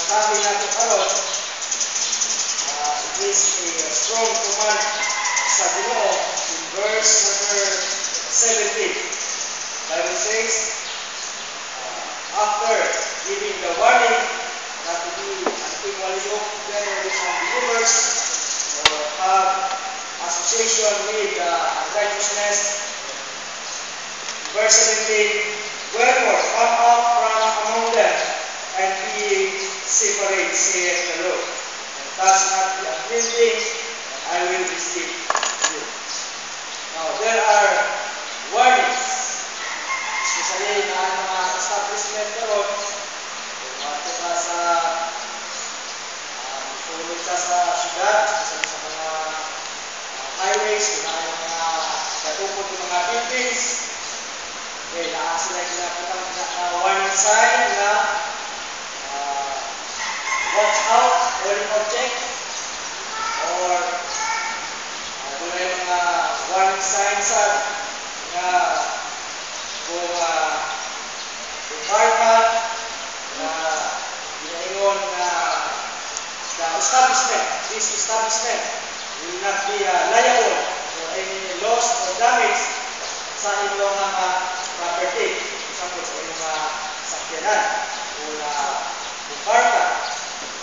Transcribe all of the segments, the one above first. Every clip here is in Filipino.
topic natin karon is a strong command sa Ginoo in verse number 17. Bible says, after giving the warning not to be unequally yoked together with unbelievers or have association with unrighteousness, verse 17, wherefore come out from among them and be separate, saith the Lord, and touch not the unclean thing, and I will receive you. Now, there are warnings, especially na mga establishment karon, kung ato ka sa sulod ka sa syudad, especially sa mga highways, kung na mga katupod ng mga buildings, okay, naa sila ginapitang warning sign na watch out, warning object, or doon ay mga warning signs na kung department na ginaingon na the establishment, this establishment will not be liable for any loss or damage sa inyong mga property. Example, sa inyong mga sakyanan o department.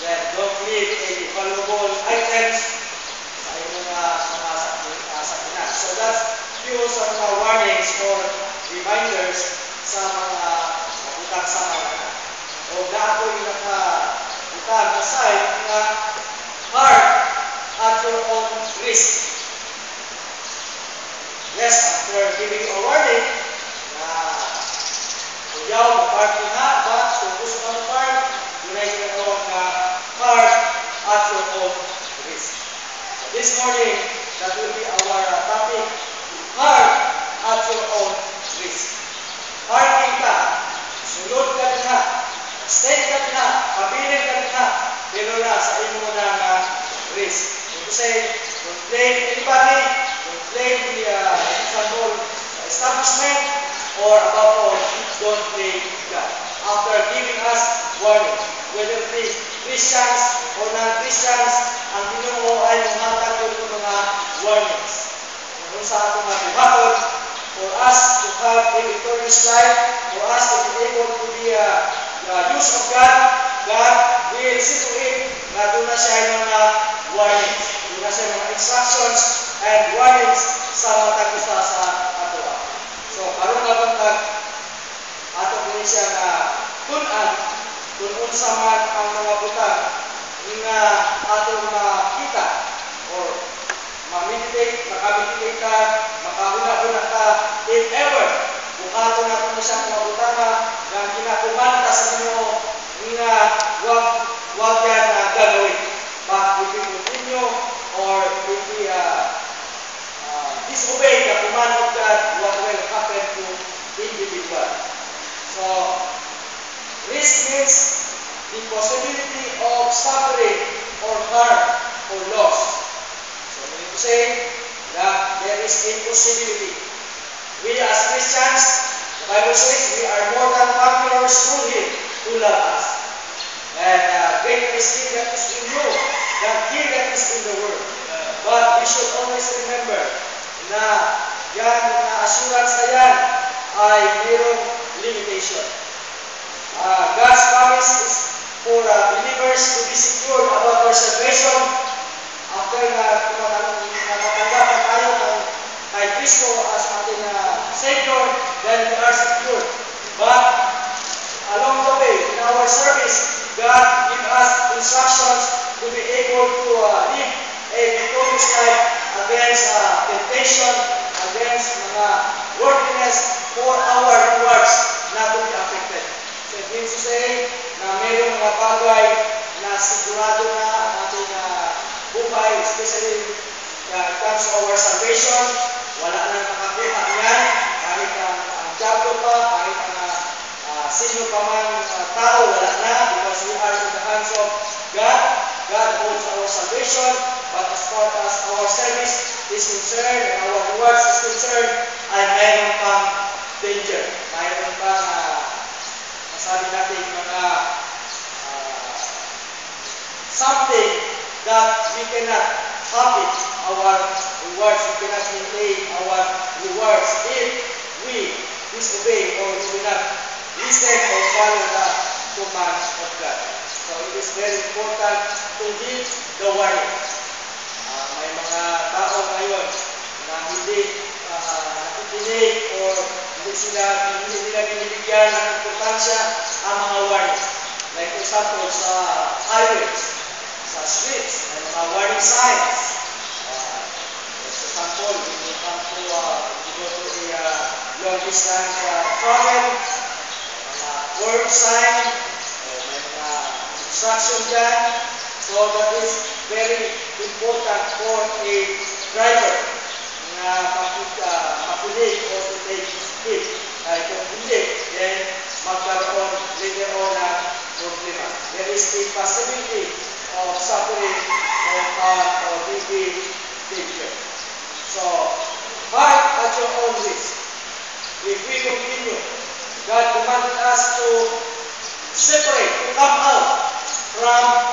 Then, don't leave any valuable items sa inyong mga sakyanan. So, that's few sa mga warnings or reminders sa mga utang sa mga. O na ako yung naka-utang na side na hard at your own risk. Yes, after giving a warning na kuyaw na party na, but kung gusto ka na park, yun ay ginagawa na hard at your own risk. So this morning, that will be our topic, hard at your own risk. Parking ka, sulod ka na, stay ka na, pabiling ka na, pero na sa imo na risk. To say, don't blame anybody, don't blame the example, establishment, or above all, don't blame God. After giving us warning, whether it is Christians or non-Christians, ang Ginoo ay manghatag ng mga warnings. Kung sa atong buhaton, for us to have a victorious life, for us to be able to be the use of God, God will see to it na doon na siya mga warnings, doon na siya mga instructions and warnings sa matag usa sa ato. So, karon nga bantag ato kini siya na tun-an kung unsa man ang mga butang nga atong makita or ma-meditate, makameditate ka, makahuna-huna ka, if ever, buhaton natin na siyang mga butanga na kinakumanta sa Ginoo nga wag yan gagawin. But if we continue or if we disobey the command of God, what will happen to individual? So, risk means the possibility of suffering or harm or loss. So, meaning to say that there is a possibility. We as Christians, the Bible says we are more than conquerors through Him who loves us. And greater is He that is in you than he that is in the world. But we should always remember na yan na assurance na yan ay mayroong limitation. God's promise is for believers to be secure about their salvation after na matanggap na tayo kay Kristo as ating Savior, then we are secure. But along the way, in our service, God gives us instructions to be able to live a victorious life against temptation, against mga worldliness, for our rewards not to be affected. So it means to say na mayroong mga bagay na sigurado na ang ating buhay, especially when it comes to our salvation, wala nang makakuha niyan, kahit ang diablo pa, kahit ang sino pa man tao, wala na, because we are in the hands of God. God holds our salvation, but as far as our service is concerned and our rewards is concerned, ay mayroon pang danger. Mayroon pang masabi natin mga that we cannot habit our rewards, we cannot maintain our rewards if we disobey or we do not listen or follow the commands of God. So it is very important to heed the warning. May mga tao ngayon na hindi nakikinig or hindi nila binibigyan ng importansya ang mga warning. Like for example, sa highways, sa streets, may mga warning signs. For example, when you come to go to a long distance travel, mga word sign, may mga instruction dyan. So that is very important for a driver na makinig o to take heed. Kung hindi, then magkaroon later on ng problema. There is a possibility of suffering of heart or BP failure. So, fight at your own risk. If we continue, God commanded us to separate, to come out from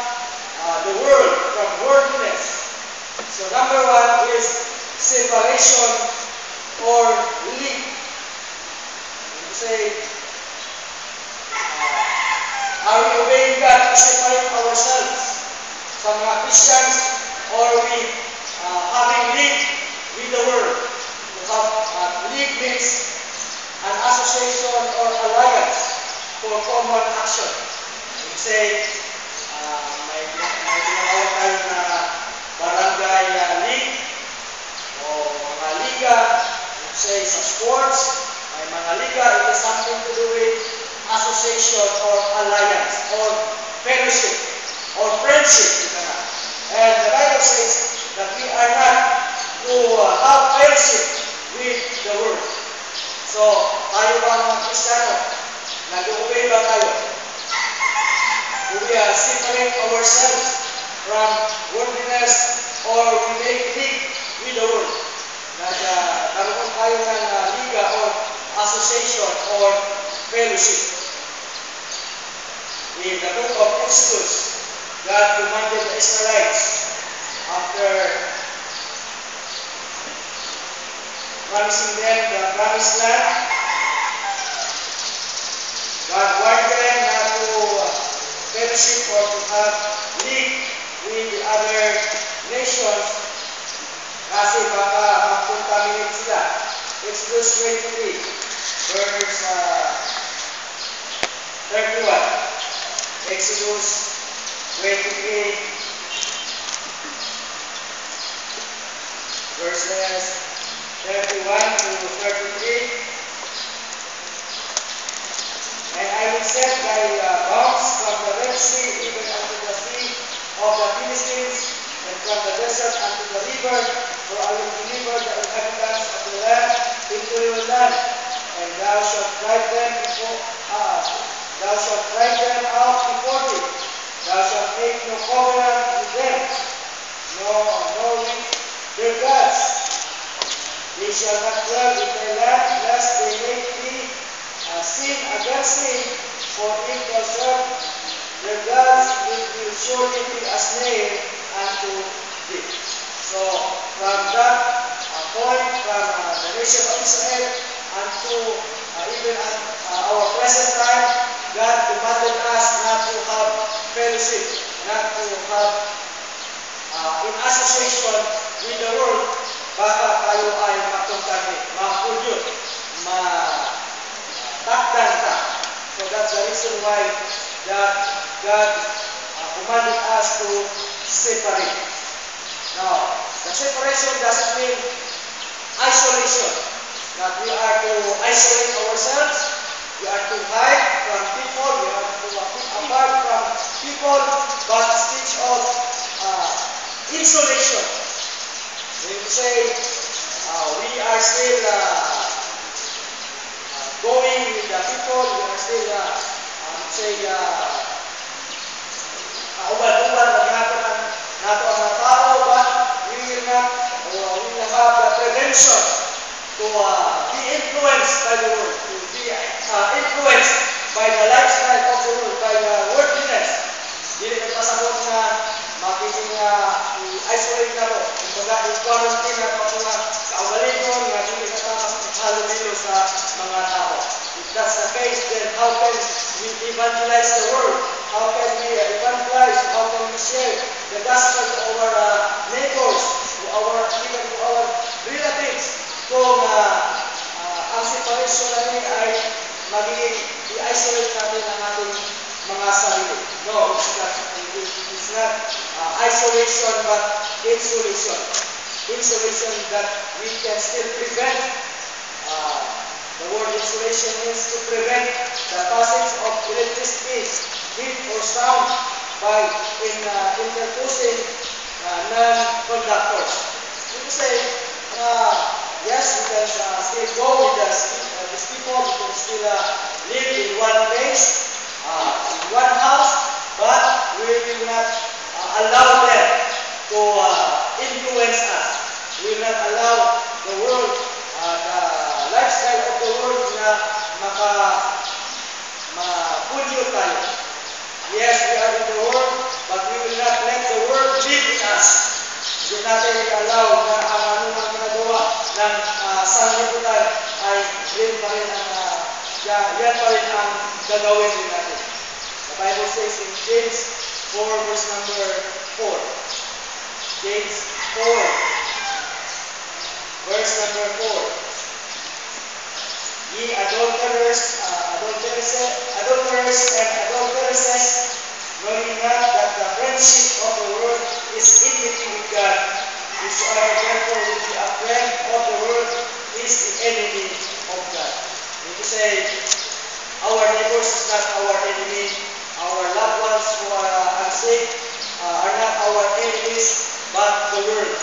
the world, from worldliness. So, number one is separation or leave. You say, are we obeying God to separate ourselves from mga Christians, or we having league with the world? To have league means an association or alliance for common action. You say, may tinatawag tayo na barangay league o mga liga. You say sa sports, may mga liga. It is something to do with association or alliance or fellowship or friendship. And the Bible says that we are not to have fellowship with the world. So, tayo ba mga Kristiyano? Nag-obey ba tayo? Do we separate ourselves from worldliness or we make league with the world? Nagkaroon tayo ng liga or association or fellowship. In the book of Exodus, God commanded the Israelites after promising them the promised land. God warned them not to fellowship or to have league with the other nations kasi baka mag-contaminate sila. Exodus 23, verse 31. Exodus 23, verses 31 to 33. And I will set thy bounds from the Red Sea even unto the sea of the Philistines, and from the desert unto the river, for I will deliver the inhabitants of the land into your land, and thou shalt drive them out before thee. Thou shalt make no covenant with them, nor with their gods. They shall not dwell in their land, lest they make thee sin against me, for if thou serve their gods, it will surely be a snare unto thee. So, from that point, from the nation of Israel unto even our present time, God commanded us not to have fellowship, not to have in association with the world, baka tayo ay makontaminate, ma-pollute, matakdan ka. So that's the reason why that God commanded us to separate. Now, the separation doesn't mean isolation, that we are to isolate ourselves, we are to hide from people, we are to keep apart from people, but speech of insulation. So you say, we are still going with the people, we are still, ubad-ubad, naghihapon nato ang mga tao, but we will not, we will have the prevention to be influenced by the world, to be influenced by the lifestyle of the world, by the worldliness. Dili nagpasabot na makiking we evangelize the world? How can we evangelize? How can we share the gospel to our neighbors, to our even to our relatives? Kung ang separation natin ay magiging i-isolate natin ang ating mga sarili. No, it's not isolation but insulation. Insulation that we can still prevent. The word insulation means to prevent the passage of electricity, heat, or sound by interposing non-conductors. You say, yes, we can still go with these people, we can still live in one place, in one house, but we will not allow them to influence us. We will not allow the world, the lifestyle of the world na ma-pollute tayo. Yes, we are in the world, but we will not let the world live in us. Hindi natin i-allow na ang anumang ginagawa ng sanglibutan ay yan pa rin ang gagawin din natin. The Bible says in James 4 verse number 4. James 4 verse number 4. Ye adulterers and adulteresses, knowing not that the friendship of the world is enmity with God. Whosoever therefore will be a friend of the world is the enemy of God. Meaning to say, our neighbors is not our enemy. Our loved ones who are unsaved are not our enemies, but the world.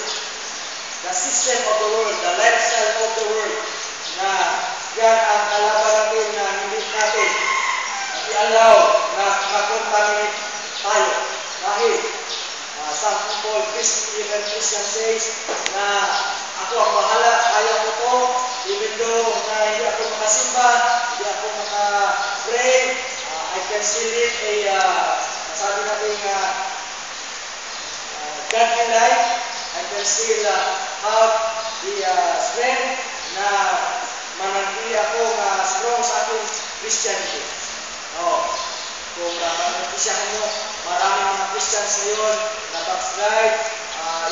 The system of the world, the lifestyle of the world, na yan ang kalaban natin na hindi natin i-allow na ma-contaminate tayo. Dahil some people, even Christian says na ako ang bahala, kaya ko to, even though na hindi ako makasimba, hindi ako maka-pray, I can still live a, sabi natin godly life. I can still have the strength na manatili ako strong sa aking Christianity. Kung manatisiyahan nyo, maraming mga Christians ngayon na backslide,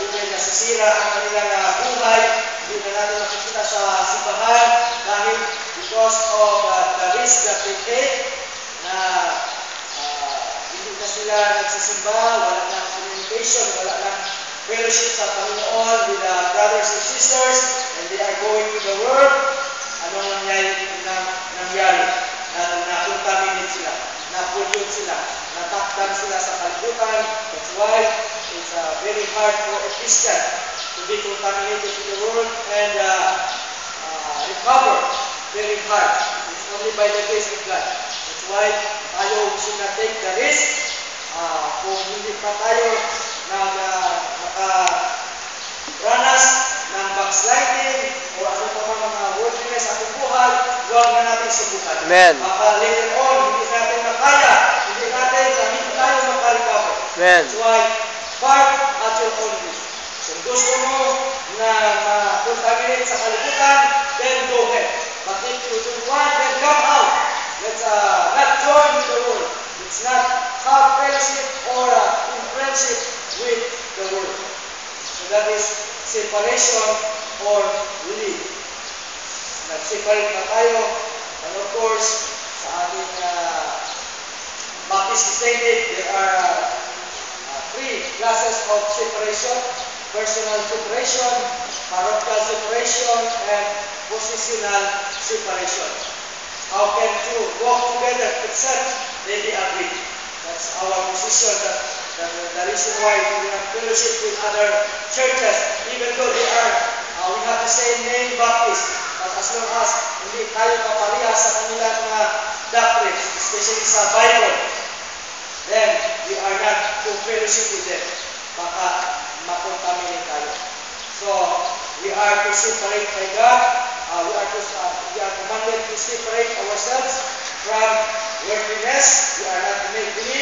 even nasisira ang kanilang buhay, hindi na natin makikita sa simbahan dahil because of the risk that they take na hindi na sila nagsisimba, wala na communication, wala na fellowship sa Panginoon with the brothers and sisters, and they are going to the world. Anong nangyari? Na-contaminate sila, na-pollute sila, natakdan sila sa kalibutan. That's why it's very hard for a Christian to be contaminated in the world and recover. Very hard. It's only by the grace of God. That's why tayo should not take the risk. Kung hindi pa tayo nakaranas ng backsliding o ano pa mga worldliness sa ating buhay, huwag na natin subukan. Amen. Later on, hindi natin makaya, hindi tayo makarecover. Amen. That's why, fight at your own risk. Kung gusto mo na ma-contaminate sa kalibutan, then go ahead. But if you don't want, then come out. Let's not join with the world. Let's not have friendship or in friendship with the world. So that is separation or leave. Nag-separate na tayo. And of course, sa ating Baptist Synod, there are three classes of separation: personal separation, parochial separation, and positional separation. How can two walk together except they be agreed? That's our position. That's the reason why we have fellowship with other churches, even though we have the same name, Baptist. But as long as hindi tayo kapareha sa kanilang mga doctrines, especially sa Bible, then we are not to fellowship with them. Baka makontaminate tayo. So, we are to separate by God. We are commanded to separate ourselves from worldliness. We are not to make believe